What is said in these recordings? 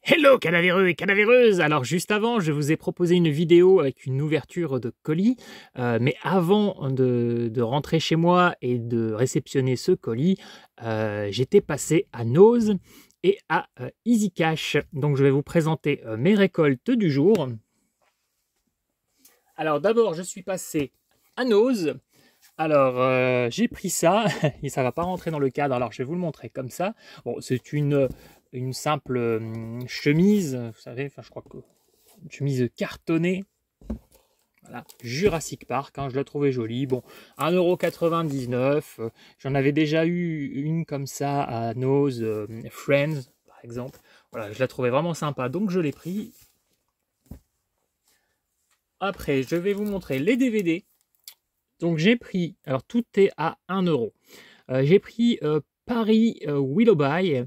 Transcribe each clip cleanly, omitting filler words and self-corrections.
Hello cadavéreux et cadavéreuses. Alors juste avant, je vous ai proposé une vidéo avec une ouverture de colis, mais avant de rentrer chez moi et de réceptionner ce colis, j'étais passé à Noz et à Easy Cash. Donc je vais vous présenter mes récoltes du jour. Alors d'abord, je suis passé à Noz. Alors j'ai pris ça, et ça va pas rentrer dans le cadre, alors je vais vous le montrer comme ça. Bon, c'est une simple chemise, vous savez, enfin je crois que une chemise cartonnée. Voilà, Jurassic Park, hein, je la trouvais jolie. Bon, 1,99 €. J'en avais déjà eu une comme ça à Noz, Friends, par exemple. Voilà, je la trouvais vraiment sympa, donc je l'ai pris. Après, je vais vous montrer les DVD. Donc j'ai pris, alors tout est à 1 €. J'ai pris Paris Willoughby.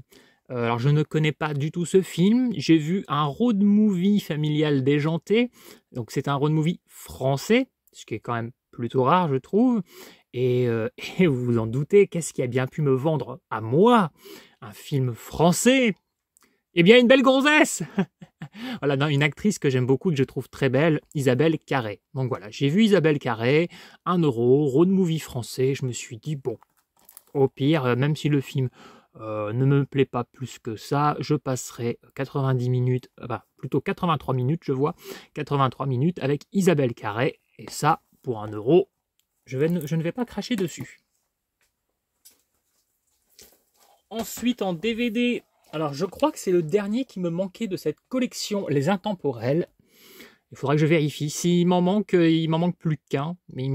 Alors je ne connais pas du tout ce film. J'ai vu un road movie familial déjanté. Donc c'est un road movie français, ce qui est quand même plutôt rare, je trouve. Et, et vous vous en doutez, qu'est-ce qui a bien pu me vendre à moi un film français? Eh bien, une belle gonzesse. Voilà, non, une actrice que j'aime beaucoup, que je trouve très belle, Isabelle Carré. Donc voilà, j'ai vu Isabelle Carré, 1 €, road movie français. Je me suis dit, bon, au pire, même si le film ne me plaît pas plus que ça, je passerai 90 minutes, plutôt 83 minutes, je vois, 83 minutes avec Isabelle Carré. Et ça, pour 1 €, je ne vais pas cracher dessus. Ensuite, en DVD, alors je crois que c'est le dernier qui me manquait de cette collection, Les Intemporels. Il faudra que je vérifie. S'il m'en manque, il m'en manque plus qu'un. Mais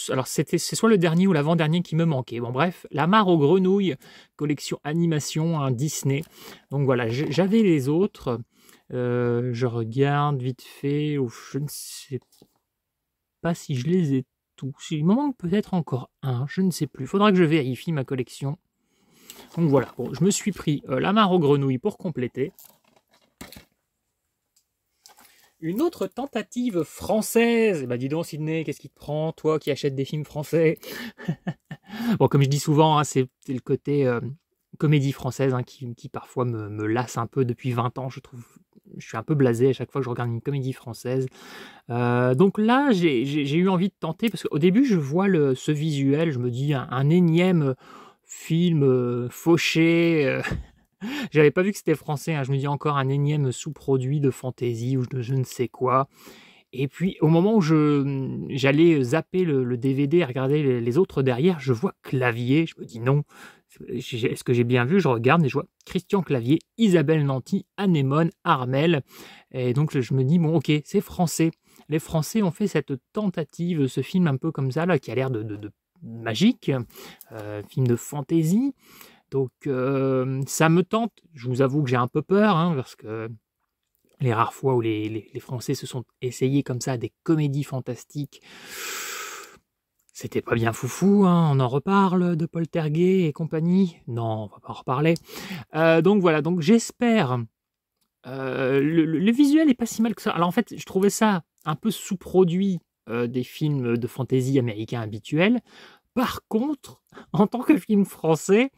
alors c'est soit le dernier ou l'avant-dernier qui me manquait. Bon bref, La Mare aux Grenouilles, collection animation, un Disney. Donc voilà, j'avais les autres. Je regarde vite fait. Je ne sais pas si je les ai tous. Il m'en manque peut-être encore un. Je ne sais plus. Il faudra que je vérifie ma collection. Donc voilà, bon, je me suis pris La Mare aux Grenouilles pour compléter. Une autre tentative française. Bah dis donc Sydney, qu'est-ce qui te prend, toi qui achètes des films français? Bon, comme je dis souvent, hein, c'est le côté comédie française, hein, qui parfois me lasse un peu depuis 20 ans. Je trouve, je suis un peu blasé à chaque fois que je regarde une comédie française. Donc là, j'ai eu envie de tenter, parce qu'au début, je vois ce visuel, je me dis un énième film fauché. J'avais pas vu que c'était français, hein. Je me dis encore un énième sous-produit de fantasy ou de je ne sais quoi. Et puis au moment où j'allais zapper le DVD et regarder les autres derrière, je vois Clavier. Je me dis non, est-ce que j'ai bien vu? Je regarde et je vois Christian Clavier, Isabelle Nanty, Anémone, Armel. Et donc je me dis bon ok, c'est français. Les Français ont fait cette tentative, ce film un peu comme ça là, qui a l'air de magique, film de fantasy. Donc ça me tente. Je vous avoue que j'ai un peu peur, hein, parce que les rares fois où les Français se sont essayés comme ça à des comédies fantastiques, c'était pas bien foufou, hein. On en reparle de Poltergeist et compagnie? Non, on va pas en reparler. Donc voilà, donc j'espère. Le visuel est pas si mal que ça. Alors en fait, je trouvais ça un peu sous-produit des films de fantasy américains habituels. Par contre, en tant que film français,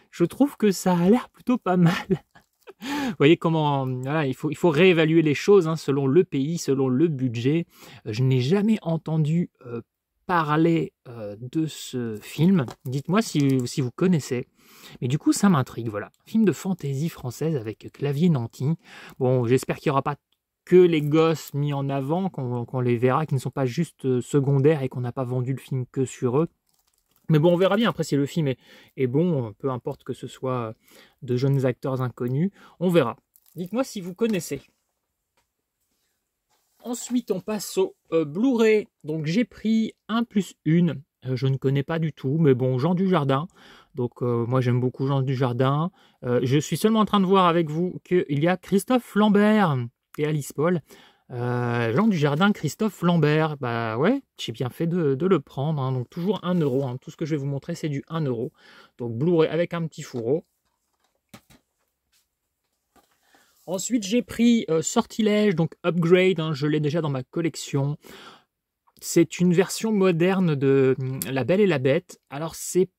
je trouve que ça a l'air plutôt pas mal. Vous voyez comment, voilà, il faut réévaluer les choses, hein, selon le pays, selon le budget. Je n'ai jamais entendu parler de ce film. Dites-moi si vous connaissez. Mais du coup, ça m'intrigue, voilà. Film de fantaisie française avec Clavier Nanty. Bon, j'espère qu'il n'y aura pas que les gosses mis en avant, qu'on les verra, qui ne sont pas juste secondaires et qu'on n'a pas vendu le film que sur eux. Mais bon, on verra bien. Après, si le film est bon, peu importe que ce soit de jeunes acteurs inconnus, on verra. Dites-moi si vous connaissez. Ensuite, on passe au Blu-ray. Donc, j'ai pris 1+1. Je ne connais pas du tout, mais bon, Jean Dujardin. Donc, moi, j'aime beaucoup Jean Dujardin. Je suis seulement en train de voir avec vous qu'il y a Christophe Lambert et Alice Paul. Jean Dujardin, Christophe Lambert, bah ouais, j'ai bien fait de le prendre, hein. Donc toujours 1 €, hein. Tout ce que je vais vous montrer c'est du 1 €. Donc Blu-ray avec un petit fourreau. Ensuite j'ai pris Sortilège, donc Upgrade, hein, je l'ai déjà dans ma collection. C'est une version moderne de La Belle et la Bête. Alors c'est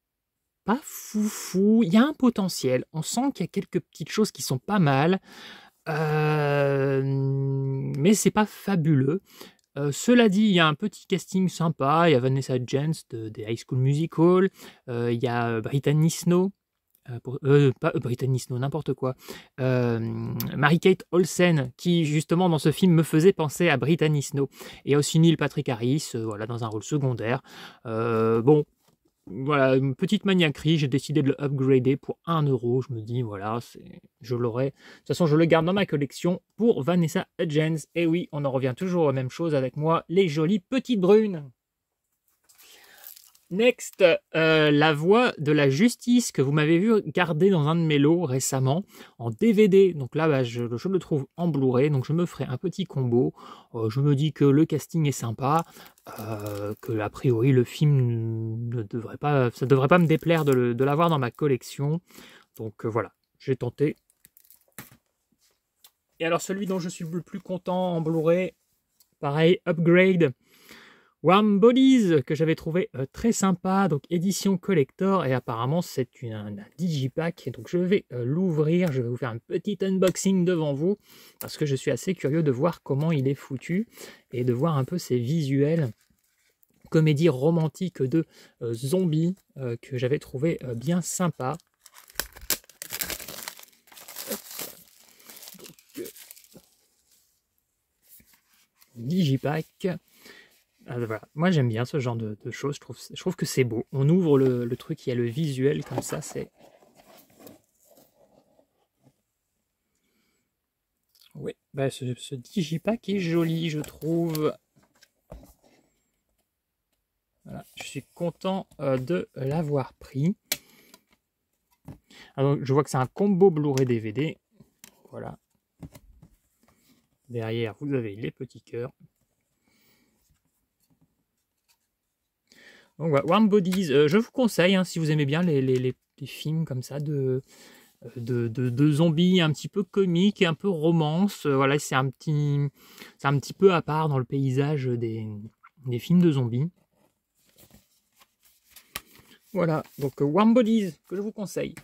pas foufou, il y a un potentiel, on sent qu'il y a quelques petites choses qui sont pas mal. Mais c'est pas fabuleux. Cela dit, il y a un petit casting sympa. Il y a Vanessa Hudgens des High School Musical. Il y a Brittany Snow. Pas Brittany Snow, n'importe quoi. Mary-Kate Olsen, qui justement dans ce film me faisait penser à Brittany Snow. Et il y a aussi Neil Patrick Harris, voilà, dans un rôle secondaire. Bon, voilà, une petite maniaquerie, j'ai décidé de le upgrader pour 1 euro. Je me dis, voilà, je l'aurai. De toute façon, je le garde dans ma collection pour Vanessa Hudgens. Et oui, on en revient toujours aux mêmes choses avec moi, les jolies petites brunes. Next, La Voix de la Justice, que vous m'avez vu garder dans un de mes lots récemment, en DVD. Donc là, je le trouve en Blu-ray, donc je me ferai un petit combo. Je me dis que le casting est sympa, que a priori le film ça devrait pas me déplaire de l'avoir dans ma collection. Donc voilà, j'ai tenté. Et alors celui dont je suis le plus content en Blu-ray, pareil, Upgrade. Warm Bodies, que j'avais trouvé très sympa, donc édition collector, et apparemment c'est un digipack, donc je vais l'ouvrir, je vais vous faire un petit unboxing devant vous, parce que je suis assez curieux de voir comment il est foutu, et de voir un peu ses visuels, comédie romantique de zombies, que j'avais trouvé bien sympa. Donc, digipack. Voilà. Moi j'aime bien ce genre de choses, je trouve que c'est beau. On ouvre le truc, il y a le visuel comme ça, c'est... Oui, bah ce digipack est joli, je trouve. Voilà, je suis content de l'avoir pris. Alors, je vois que c'est un combo Blu-ray DVD. Voilà. Derrière, vous avez les petits cœurs. Donc voilà, Warm Bodies, je vous conseille, hein, si vous aimez bien les films comme ça de zombies un petit peu comiques et un peu romance. Voilà, c'est un petit peu à part dans le paysage des films de zombies. Voilà, donc Warm Bodies, que je vous conseille.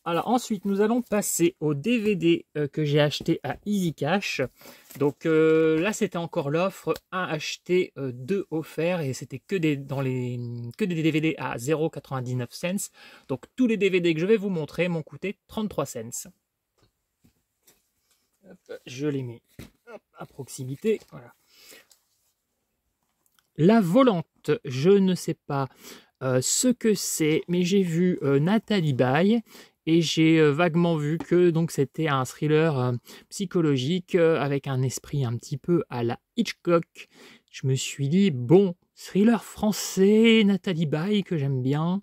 Alors ensuite, nous allons passer au DVD que j'ai acheté à Easy Cash. Donc là, c'était encore l'offre 1 acheté, 2 offert, et c'était que des DVD à 0,99 cents. Donc tous les DVD que je vais vous montrer m'ont coûté 33 cents. Hop, je les mets à proximité. Voilà. La Volante, je ne sais pas ce que c'est, mais j'ai vu Nathalie Baye. Et j'ai vaguement vu que donc c'était un thriller psychologique avec un esprit un petit peu à la Hitchcock. Je me suis dit, bon, thriller français, Nathalie Baye, que j'aime bien,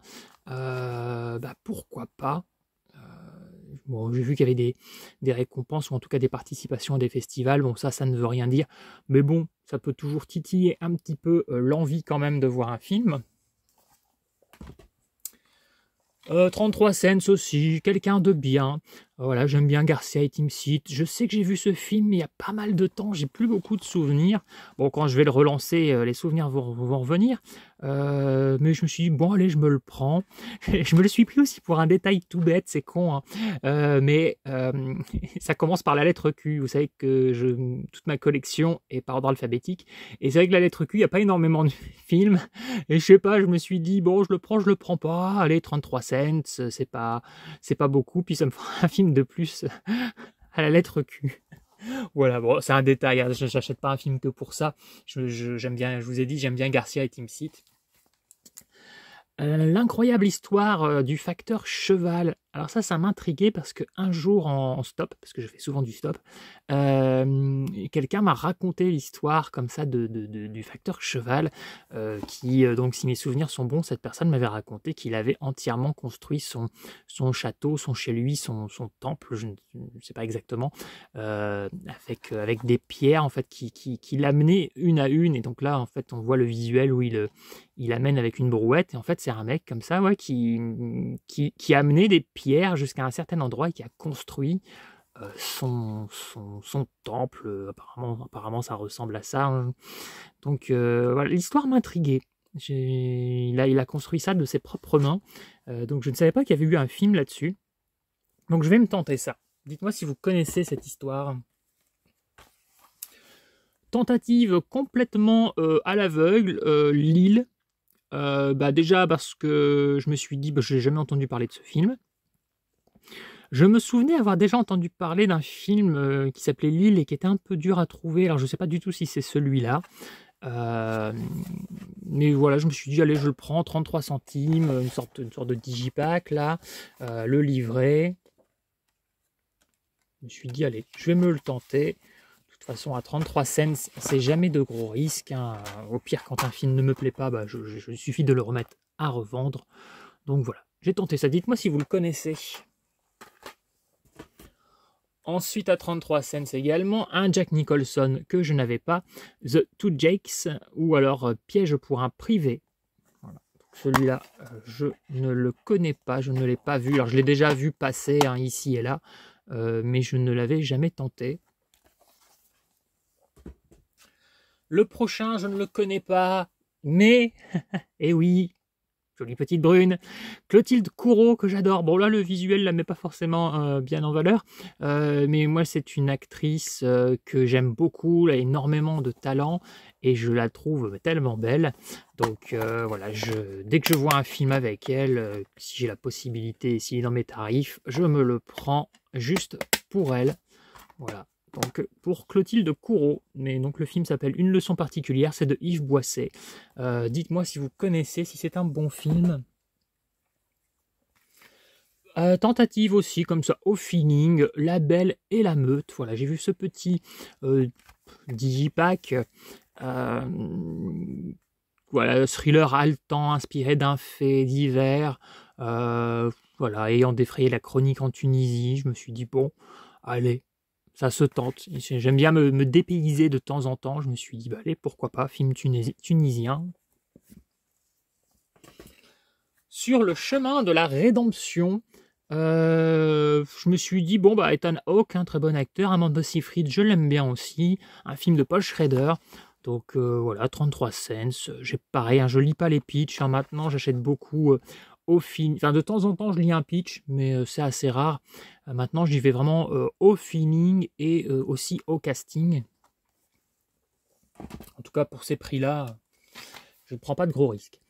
pourquoi pas. Bon, j'ai vu qu'il y avait des récompenses, ou en tout cas des participations à des festivals. Bon, ça ne veut rien dire. Mais bon, ça peut toujours titiller un petit peu l'envie quand même de voir un film. 33 cents aussi, quelqu'un de bien. Voilà, j'aime bien Garcia et Team Seat. Je sais que j'ai vu ce film mais il y a pas mal de temps, j'ai plus beaucoup de souvenirs. Bon, quand je vais le relancer, les souvenirs vont revenir. Mais je me suis dit, bon allez, je me le prends. Je me le suis pris aussi pour un détail tout bête, c'est con, hein. Mais ça commence par la lettre Q. Vous savez que toute ma collection est par ordre alphabétique. Et c'est vrai que la lettre Q, il n'y a pas énormément de films. Et je sais pas, je me suis dit, bon, je le prends pas. Allez, 33 cents, c'est pas beaucoup. Puis ça me fera un film de plus à la lettre Q. Voilà, bon, c'est un détail, hein. Je n'achète pas un film que pour ça. J'aime bien, je vous ai dit, j'aime bien Garcia et Team Seat. L'incroyable histoire du facteur cheval. Alors ça m'intriguait parce que un jour en stop, parce que je fais souvent du stop, quelqu'un m'a raconté l'histoire comme ça du facteur cheval, qui, donc si mes souvenirs sont bons, cette personne m'avait raconté qu'il avait entièrement construit son château, son chez lui, son temple, je ne sais pas exactement, avec des pierres en fait qui l'amenaient une à une, et donc là en fait on voit le visuel où il amène avec une brouette, et en fait c'est un mec comme ça, ouais, qui a amené des pierres jusqu'à un certain endroit et qui a construit son temple. Apparemment ça ressemble à ça, hein. Donc voilà, l'histoire m'intriguait. Il a construit ça de ses propres mains, donc je ne savais pas qu'il y avait eu un film là-dessus, donc je vais me tenter ça. Dites-moi si vous connaissez cette histoire. Tentative complètement à l'aveugle, Lille. Déjà parce que je me suis dit, je n'ai jamais entendu parler de ce film. Je me souvenais avoir déjà entendu parler d'un film qui s'appelait Lille et qui était un peu dur à trouver. Alors je ne sais pas du tout si c'est celui-là. Mais voilà, je me suis dit, allez, je le prends, 33 centimes, une sorte de digipack là, le livret. Je me suis dit, allez, je vais me le tenter. De toute façon, à 33 cents, c'est jamais de gros risques, hein. Au pire, quand un film ne me plaît pas, il suffit de le remettre à revendre. Donc voilà, j'ai tenté ça. Dites-moi si vous le connaissez. Ensuite, à 33 cents également, un Jack Nicholson que je n'avais pas, The Two Jakes, ou alors Piège pour un privé. Voilà. Celui-là, je ne le connais pas, je ne l'ai pas vu. Alors, je l'ai déjà vu passer ici et là, mais je ne l'avais jamais tenté. Le prochain, je ne le connais pas, mais, eh oui, jolie petite brune, Clotilde Courreau, que j'adore. Bon là, le visuel ne la met pas forcément bien en valeur, mais moi, c'est une actrice que j'aime beaucoup, elle a énormément de talent, et je la trouve tellement belle. Donc voilà, dès que je vois un film avec elle, si j'ai la possibilité, s'il est dans mes tarifs, je me le prends juste pour elle. Voilà. Donc pour Clotilde Courreau, mais donc le film s'appelle Une leçon particulière, c'est de Yves Boisset. Dites-moi si vous connaissez, si c'est un bon film. Tentative aussi, comme ça, au feeling, La Belle et la Meute. Voilà, j'ai vu ce petit digipack. Voilà, thriller haletant, inspiré d'un fait divers. Voilà, ayant défrayé la chronique en Tunisie, je me suis dit, bon, allez, ça se tente. J'aime bien me dépayser de temps en temps. Je me suis dit, allez, pourquoi pas, film tunisien. Sur le chemin de la rédemption, je me suis dit, bon, Ethan Hawke, un très bon acteur. Amanda Seyfried, je l'aime bien aussi. Un film de Paul Schrader. Donc voilà, 33 cents. Pareil, je lis pas les pitchs. Maintenant, j'achète beaucoup au film. Enfin, de temps en temps, je lis un pitch, mais c'est assez rare. Maintenant, j'y vais vraiment au feeling et aussi au casting. En tout cas, pour ces prix-là, je ne prends pas de gros risques.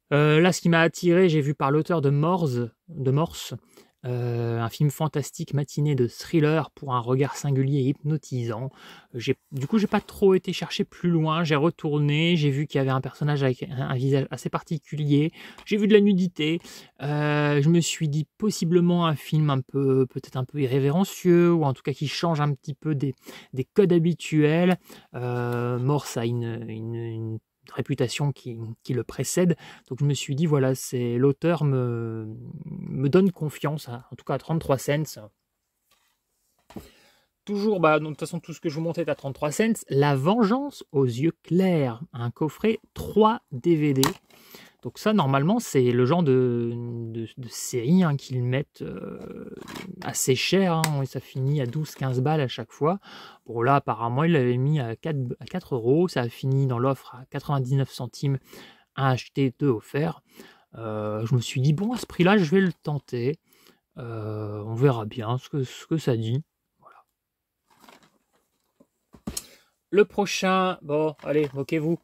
Là, ce qui m'a attiré, j'ai vu par l'auteur de Morse, un film fantastique matinée de thriller pour un regard singulier et hypnotisant. Du coup, j'ai pas trop été chercher plus loin. J'ai retourné, j'ai vu qu'il y avait un personnage avec un visage assez particulier. J'ai vu de la nudité. Je me suis dit possiblement un film peut-être un peu irrévérencieux, ou en tout cas qui change un petit peu des codes habituels. Morse a une réputation qui le précède, donc je me suis dit voilà, c'est l'auteur me donne confiance, en tout cas à 33 cents. Toujours, donc, de toute façon, tout ce que je vous montrais est à 33 cents. La Vengeance aux yeux clairs, un coffret 3 DVD. Donc ça, normalement, c'est le genre de série qu'ils mettent assez cher. Et ça finit à 12-15 balles à chaque fois. Bon, là, apparemment, il l'avait mis à 4 euros. Ça a fini dans l'offre à 99 centimes, à acheter 2 offerts. Je me suis dit, bon, à ce prix-là, je vais le tenter. On verra bien ce que ça dit. Voilà. Le prochain, bon, allez, moquez-vous.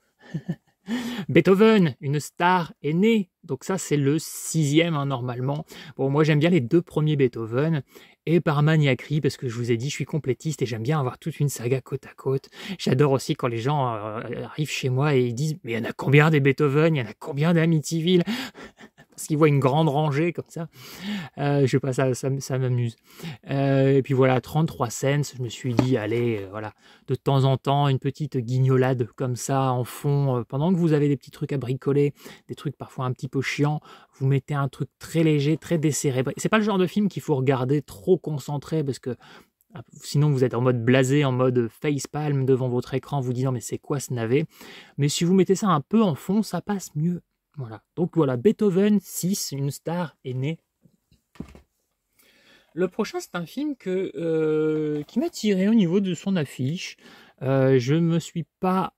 Beethoven, une star est née. Donc ça, c'est le 6e normalement. Bon, moi j'aime bien les 2 premiers Beethoven, et par maniaquerie, parce que je vous ai dit, je suis complétiste et j'aime bien avoir toute une saga côte à côte. J'adore aussi quand les gens arrivent chez moi et ils disent, mais il y en a combien des Beethoven, il y en a combien d'Amityville? Parce qu'ils voient une grande rangée comme ça. Je sais pas, ça m'amuse. Et puis voilà, 33 cents, je me suis dit, allez, voilà, de temps en temps, une petite guignolade comme ça en fond, pendant que vous avez des petits trucs à bricoler, des trucs parfois un petit peu chiants, vous mettez un truc très léger, très décérébré. C'est pas le genre de film qu'il faut regarder trop concentré, parce que sinon vous êtes en mode blasé, en mode facepalm devant votre écran, vous disant mais c'est quoi ce navet? Mais si vous mettez ça un peu en fond, ça passe mieux. Voilà. Donc voilà, Beethoven 6, une star est née. Le prochain, c'est un film qui m'a tiré au niveau de son affiche. Je ne me suis pas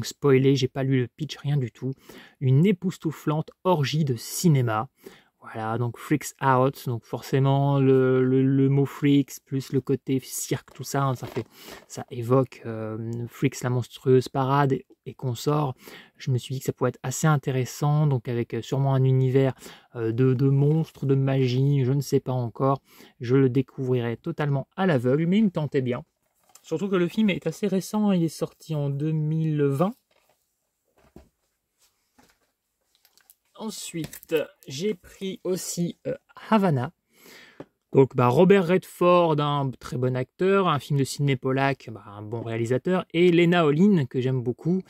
spoilé, j'ai pas lu le pitch, rien du tout. Une époustouflante orgie de cinéma. Voilà, donc Freaks Out, donc forcément le mot Freaks plus le côté cirque, tout ça, hein, ça évoque Freaks la monstrueuse parade et consorts. Je me suis dit que ça pourrait être assez intéressant, donc avec sûrement un univers de monstres, de magie, je ne sais pas encore. Je le découvrirai totalement à l'aveugle, mais il me tentait bien. Surtout que le film est assez récent, il est sorti en 2020. Ensuite, j'ai pris aussi Havana. Donc Robert Redford, un très bon acteur, un film de Sidney Pollack, un bon réalisateur, et Lena Olin, que j'aime beaucoup,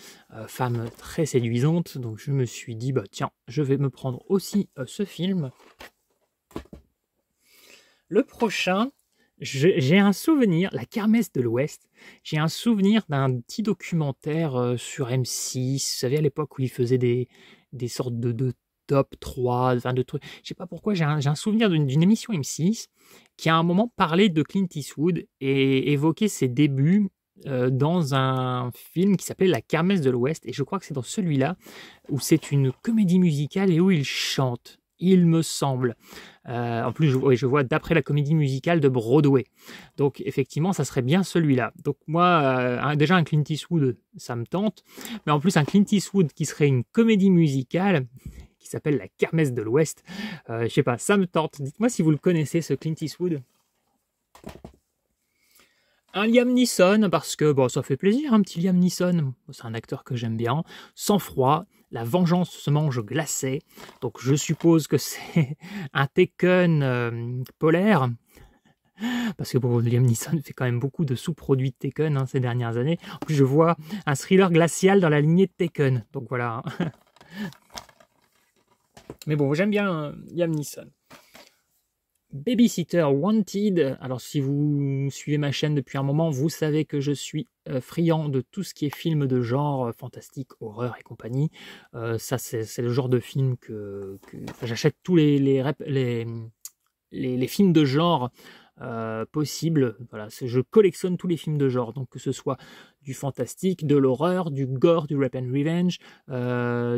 femme très séduisante. Donc je me suis dit, tiens, je vais me prendre aussi ce film. Le prochain, j'ai un souvenir, La Kermesse de l'Ouest, j'ai un souvenir d'un petit documentaire sur M6, vous savez, à l'époque où ils faisaient des sortes de top 3, enfin de trucs. Je sais pas pourquoi, j'ai un souvenir d'une émission M6 qui à un moment parlait de Clint Eastwood et évoquait ses débuts dans un film qui s'appelait La Kermesse de l'Ouest. Et je crois que c'est dans celui-là où c'est une comédie musicale et où il chante, il me semble. En plus, je vois d'après la comédie musicale de Broadway. Donc, effectivement, ça serait bien celui-là. Donc, moi, déjà un Clint Eastwood, ça me tente. Mais en plus, un Clint Eastwood qui serait une comédie musicale qui s'appelle La Kermesse de l'Ouest, je sais pas, ça me tente. Dites-moi si vous le connaissez, ce Clint Eastwood. Un Liam Neeson, parce que ça fait plaisir, un petit Liam Neeson. C'est un acteur que j'aime bien. Sang froid, la vengeance se mange glacée. Donc je suppose que c'est un Taken polaire. Parce que Liam Neeson fait quand même beaucoup de sous-produits de Taken ces dernières années. En plus, je vois un thriller glacial dans la lignée de Taken. Donc voilà. Mais bon, j'aime bien Liam Neeson. Babysitter Wanted. Alors si vous suivez ma chaîne depuis un moment, vous savez que je suis friand de tout ce qui est film de genre, fantastique, horreur et compagnie. Ça c'est le genre de film que j'achète tous les films de genre possibles. Voilà, je collectionne tous les films de genre, donc que ce soit du fantastique, de l'horreur, du gore, du rap and revenge,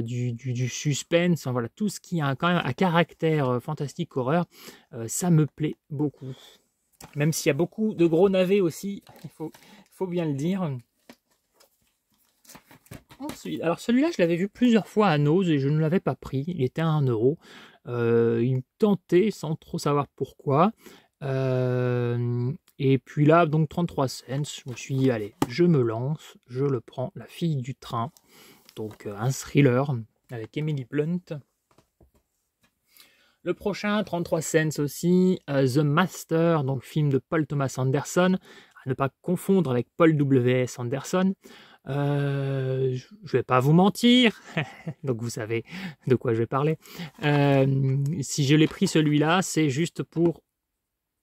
du suspense, voilà, tout ce qui a quand même un caractère fantastique, horreur, ça me plaît beaucoup. Même s'il y a beaucoup de gros navets aussi, il faut bien le dire. Ensuite, alors celui-là, je l'avais vu plusieurs fois à Nose et je ne l'avais pas pris. Il était à 1 euro. Il me tentait sans trop savoir pourquoi. Et puis là, donc 33 cents, je me suis dit, allez, je me lance, je le prends, La fille du train. Donc un thriller avec Emily Blunt. Le prochain, 33 cents aussi, The Master, donc film de Paul Thomas Anderson, à ne pas confondre avec Paul W.S. Anderson. Je vais pas vous mentir, donc vous savez de quoi je vais parler. Si je l'ai pris celui-là, c'est juste pour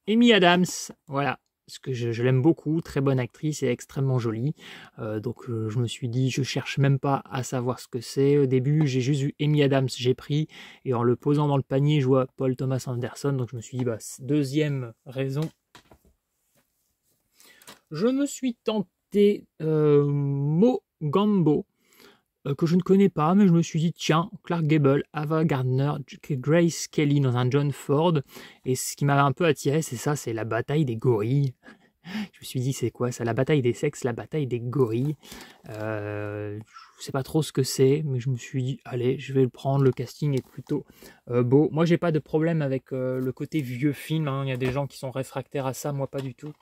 Amy Adams, voilà, parce que je l'aime beaucoup, très bonne actrice et extrêmement jolie. Donc je me suis dit, je cherche même pas à savoir ce que c'est. Au début, j'ai juste vu Amy Adams, j'ai pris, et en le posant dans le panier, je vois Paul Thomas Anderson, donc je me suis dit, deuxième raison. Je me suis tenté Mogambo, que je ne connais pas, mais je me suis dit, tiens, Clark Gable, Ava Gardner, Grace Kelly dans un John Ford, et ce qui m'avait un peu attiré, c'est ça, c'est la bataille des gorilles. Je me suis dit, c'est quoi ça? La bataille des sexes, la bataille des gorilles. Je ne sais pas trop ce que c'est, mais je me suis dit, allez, je vais le prendre, le casting est plutôt beau. Moi, j'ai pas de problème avec le côté vieux film, il y a des gens qui sont réfractaires à ça, moi pas du tout.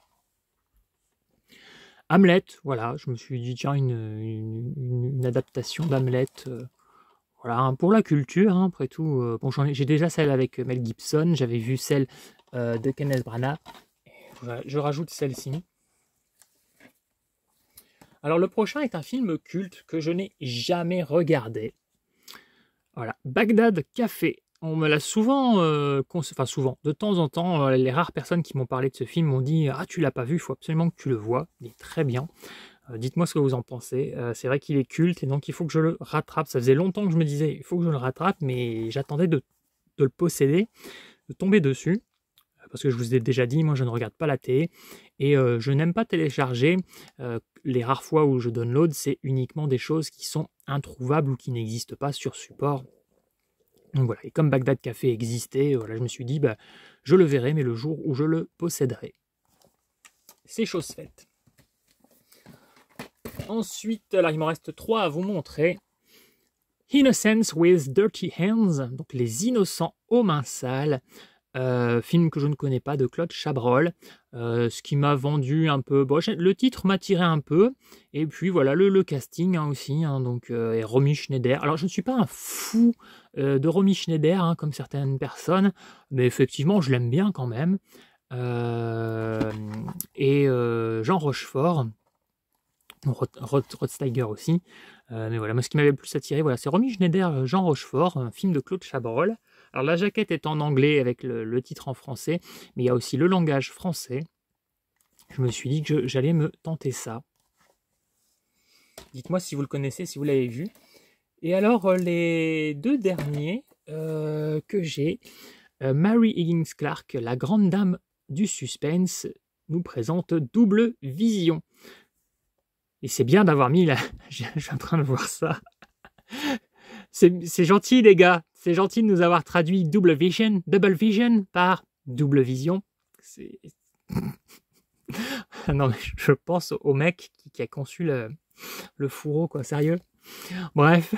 Hamlet, voilà, je me suis dit, tiens, une adaptation d'Hamlet, voilà, pour la culture, après tout. Bon, j'ai déjà celle avec Mel Gibson, j'avais vu celle de Kenneth Branagh, voilà, je rajoute celle-ci. Alors, le prochain est un film culte que je n'ai jamais regardé. Voilà, Bagdad Café. On me l'a souvent, souvent, de temps en temps, les rares personnes qui m'ont parlé de ce film m'ont dit « Ah, tu l'as pas vu, il faut absolument que tu le vois, il est très bien. » Dites-moi ce que vous en pensez. C'est vrai qu'il est culte et donc il faut que je le rattrape. Ça faisait longtemps que je me disais « Il faut que je le rattrape », mais j'attendais de le posséder, de tomber dessus. Parce que je vous ai déjà dit, moi je ne regarde pas la télé et je n'aime pas télécharger. Les rares fois où je download, c'est uniquement des choses qui sont introuvables ou qui n'existent pas sur support. Donc voilà, et comme Bagdad Café existait, voilà, je me suis dit, bah, je le verrai, mais le jour où je le posséderai. C'est chose faite. Ensuite, alors il m'en reste 3 à vous montrer. Innocence with Dirty Hands, donc Les Innocents aux mains sales, film que je ne connais pas de Claude Chabrol, ce qui m'a vendu un peu. Bon, le titre m'attirait un peu, et puis voilà le casting aussi, donc et Romy Schneider. Alors je ne suis pas un fou de Romy Schneider comme certaines personnes, mais effectivement je l'aime bien quand même. Et Jean Rochefort. Rod Steiger aussi. Mais voilà, moi ce qui m'avait le plus attiré, voilà, c'est Romy Schneider, Jean Rochefort, un film de Claude Chabrol. Alors la jaquette est en anglais avec le titre en français, mais il y a aussi le langage français. Je me suis dit que j'allais me tenter ça. Dites-moi si vous le connaissez, si vous l'avez vu. Et alors les 2 derniers que j'ai, Mary Higgins Clark, la grande dame du suspense, nous présente Double Vision. Et c'est bien d'avoir mis là, je suis en train de voir ça. C'est gentil les gars, c'est gentil de nous avoir traduit Double Vision par Double Vision. Non mais je pense au mec qui a conçu le fourreau, quoi, sérieux. Bref,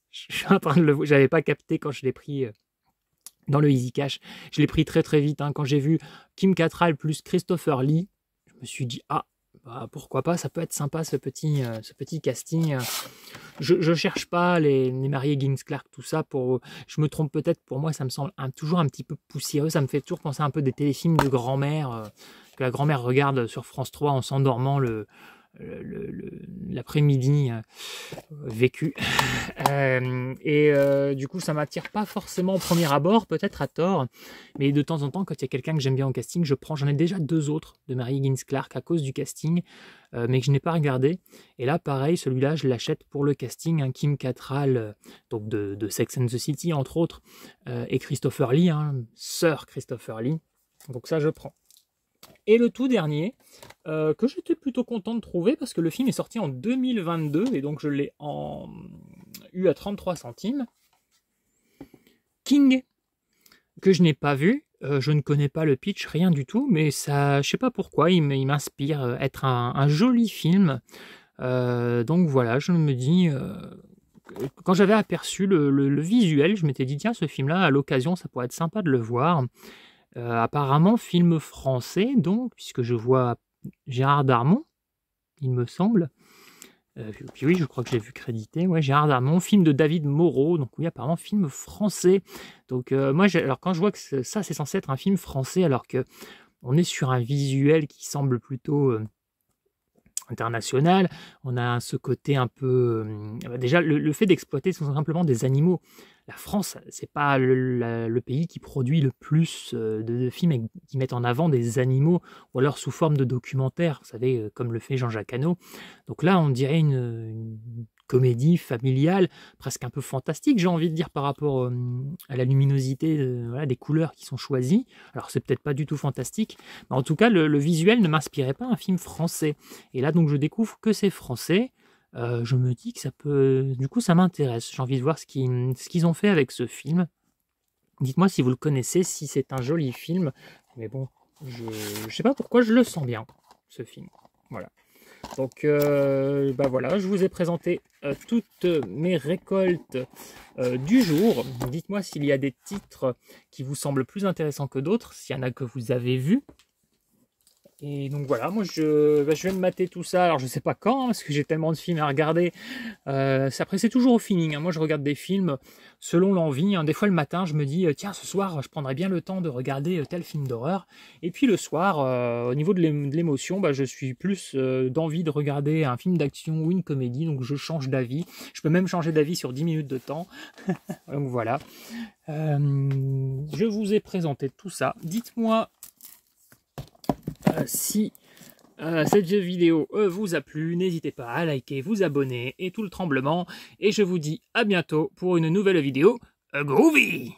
je suis en train de le... J'avais pas capté quand je l'ai pris dans le Easy Cash. Je l'ai pris très très vite, quand j'ai vu Kim Cattrall plus Christopher Lee, je me suis dit, ah, bah, pourquoi pas, ça peut être sympa ce petit casting. Je cherche pas les mariés Higgins Clark, tout ça, je me trompe peut-être, pour moi ça me semble toujours un petit peu poussiéreux, ça me fait toujours penser un peu des téléfilms de grand-mère, que la grand-mère regarde sur France 3 en s'endormant l'après-midi vécu. Du coup, ça m'attire pas forcément au premier abord, peut-être à tort, mais de temps en temps, quand il y a quelqu'un que j'aime bien au casting, j'en ai déjà 2 autres de Mary Higgins Clark à cause du casting, mais que je n'ai pas regardé. Et là, pareil, celui-là, je l'achète pour le casting, Kim Cattrall, donc de Sex and the City, entre autres, et Christopher Lee, Sir Christopher Lee. Donc ça, je prends. Et le tout dernier, que j'étais plutôt content de trouver, parce que le film est sorti en 2022, et donc je l'ai eu à 33 centimes. King, que je n'ai pas vu, je ne connais pas le pitch, rien du tout, mais ça, je sais pas pourquoi, il m'inspire être un joli film. Donc voilà, je me dis... quand j'avais aperçu le visuel, je m'étais dit, tiens, ce film-là, à l'occasion, ça pourrait être sympa de le voir. Apparemment, film français, donc, puisque je vois Gérard Darmon, il me semble. Puis oui, je crois que j'ai vu crédité. Ouais, Gérard Darmon, film de David Moreau. Donc oui, apparemment, film français. Donc moi, alors quand je vois que ça, c'est censé être un film français, alors que on est sur un visuel qui semble plutôt international, on a ce côté un peu... déjà, le fait d'exploiter tout simplement des animaux. La France, c'est pas le pays qui produit le plus de films qui mettent en avant des animaux, ou alors sous forme de documentaires, vous savez, comme le fait Jean-Jacques Hano. Donc là, on dirait une comédie familiale, presque un peu fantastique, j'ai envie de dire, par rapport à la luminosité voilà, des couleurs qui sont choisies. Alors c'est peut-être pas du tout fantastique, mais en tout cas le visuel ne m'inspirait pas un film français. Et là donc je découvre que c'est français, je me dis que ça peut... Du coup ça m'intéresse, j'ai envie de voir ce qu'ils ont fait avec ce film. Dites-moi si vous le connaissez, si c'est un joli film, mais bon, je sais pas pourquoi je le sens bien, ce film. Voilà. Donc bah voilà, je vous ai présenté toutes mes récoltes du jour. Dites-moi s'il y a des titres qui vous semblent plus intéressants que d'autres, s'il y en a que vous avez vus. Et donc voilà, moi je vais me mater tout ça, alors je sais pas quand, parce que j'ai tellement de films à regarder. Après c'est toujours au feeling, moi je regarde des films selon l'envie. Des fois le matin je me dis, tiens ce soir je prendrai bien le temps de regarder tel film d'horreur. Et puis le soir, au niveau de l'émotion, je suis plus d'envie de regarder un film d'action ou une comédie, donc je change d'avis. Je peux même changer d'avis sur 10 minutes de temps. Donc voilà. Je vous ai présenté tout ça. Dites-moi si cette vidéo vous a plu, n'hésitez pas à liker, vous abonner et tout le tremblement. Et je vous dis à bientôt pour une nouvelle vidéo groovy.